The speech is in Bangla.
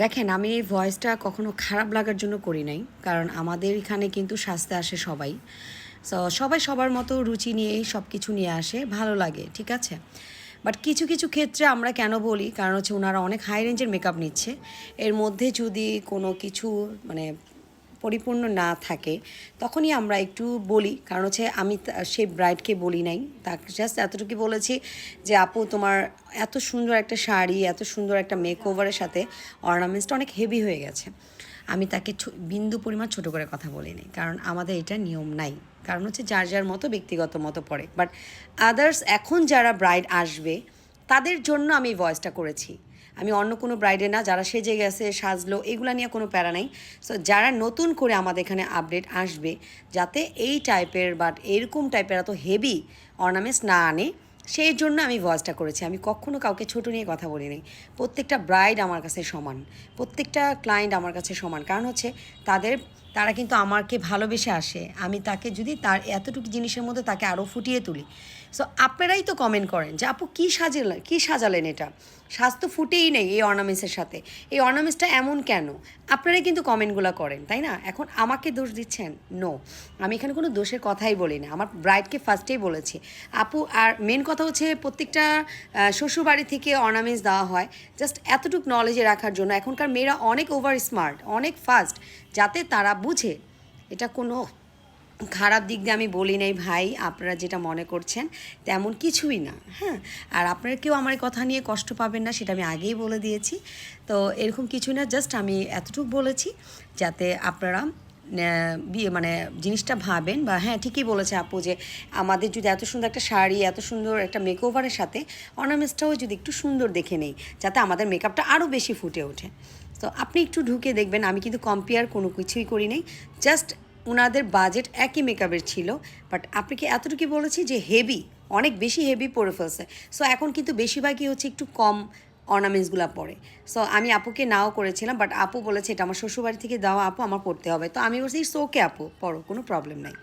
দেখেন, আমি এই ভয়েসটা কখনো খারাপ লাগার জন্য করি নাই। কারণ আমাদের এখানে কিন্তু সাজতে আসে সবাই। সো সবাই সবার মতো রুচি নিয়েই সব কিছু নিয়ে আসে, ভালো লাগে, ঠিক আছে? বাট কিছু কিছু ক্ষেত্রে আমরা কেন বলি, কারণ হচ্ছে ওনারা অনেক হাই রেঞ্জের মেকআপ নিচ্ছে। এর মধ্যে যদি কোনো কিছু মানে পরিপূর্ণ না থাকে, তখনই আমরা একটু বলি। কারণ হচ্ছে আমি সেই ব্রাইডকে বলি নাই, তাকে জাস্ট এতটুকু বলেছি যে আপু, তোমার এত সুন্দর একটা শাড়ি, এত সুন্দর একটা মেকওভারের সাথে অর্নামেন্টসটা অনেক হেভি হয়ে গেছে। আমি তাকে বিন্দু পরিমাণ ছোট করে কথা বলিনি, কারণ আমাদের এটা নিয়ম নাই। কারণ হচ্ছে যার যার মতো ব্যক্তিগত মতো পড়ে। বাট আদার্স এখন যারা ব্রাইড আসবে তাদের জন্য আমি ভয়েসটা করেছি। আমি অন্য কোনো ব্রাইডে না, যারা সেজে গেছে, সাজলো, এগুলো নিয়ে কোনো প্যারা নাই। সো যারা নতুন করে আমাদের এখানে আপডেট আসবে, যাতে এই টাইপের বাট এরকম টাইপের এত হেভি অর্নামেন্টস না আনে, সেই জন্য আমি ভয়েসটা করেছি। আমি কখনো কাউকে ছোট নিয়ে কথা বলি নাই। প্রত্যেকটা ব্রাইড আমার কাছে সমান, প্রত্যেকটা ক্লায়েন্ট আমার কাছে সমান। কারণ হচ্ছে তারা কিন্তু আমাকে ভালোবেসে আসে। আমি তাকে যদি তার এতটুকু জিনিসের মধ্যে তাকে আরও ফুটিয়ে তুলি। সো আপনারাই তো কমেন্ট করেন যে আপু কী সাজালেন এটা, সাজ তো ফুটেই নেই এই অর্নামেন্টসের সাথে, এই অর্নামেন্টসটা এমন কেন? আপনারাই কিন্তু কমেন্টগুলো করেন, তাই না? এখন আমাকে দোষ দিচ্ছেন? নো, আমি এখানে কোনো দোষের কথাই বলি না। আমার ব্রাইডকে ফার্স্টেই বলেছি আপু। আর মেন কথা হচ্ছে প্রত্যেকটা শ্বশুরবাড়ি থেকে অর্নামেন্টস দেওয়া হয় জাস্ট এতটুকু নলেজে রাখার জন্য। এখনকার মেয়েরা অনেক ওভার স্মার্ট, অনেক ফাস্ট, যাতে তারা বুঝে। এটা কোনো খারাপ দিক দিয়ে আমি বলি নাই ভাই, আপনারা যেটা মনে করছেন তেমন কিছুই না। হ্যাঁ, আর আপনারা কেউ আমার কথা নিয়ে কষ্ট পাবেন না, সেটা আমি আগেই বলে দিয়েছি। তো এরকম কিছু না, জাস্ট আমি এতটুকু বলেছি যাতে আপনারা বিয়ে মানে জিনিসটা ভাবেন। বা হ্যাঁ, ঠিকই বলেছে আপু যে আমাদের যদি এত সুন্দর একটা শাড়ি, এত সুন্দর একটা মেকওভারের সাথে অর্নামেন্টসটাও যদি একটু সুন্দর দেখে নেই, যাতে আমাদের মেকআপটা আরও বেশি ফুটে ওঠে। তো আপনি একটু ঢুকে দেখবেন, আমি কিন্তু কম্পেয়ার কোনো কিছুই করি নাই। জাস্ট ওনাদের বাজেট একই মেকআপের ছিল, বাট আপনাকে এতটুকু বলেছি যে হেভি, অনেক বেশি হেভি পরে ফেলছে। সো এখন কিন্তু বেশিরভাগই হচ্ছে একটু কম অর্নামেন্টসগুলো পরে। সো আমি আপুকে নাও করেছিলাম, বাট আপু বলেছে এটা আমার শ্বশুরবাড়ি থেকে দেওয়া আপু, আমার পড়তে হবে। তো আমি বলছি ইটস ওকে আপু, পড়ো, কোনো প্রবলেম নাই।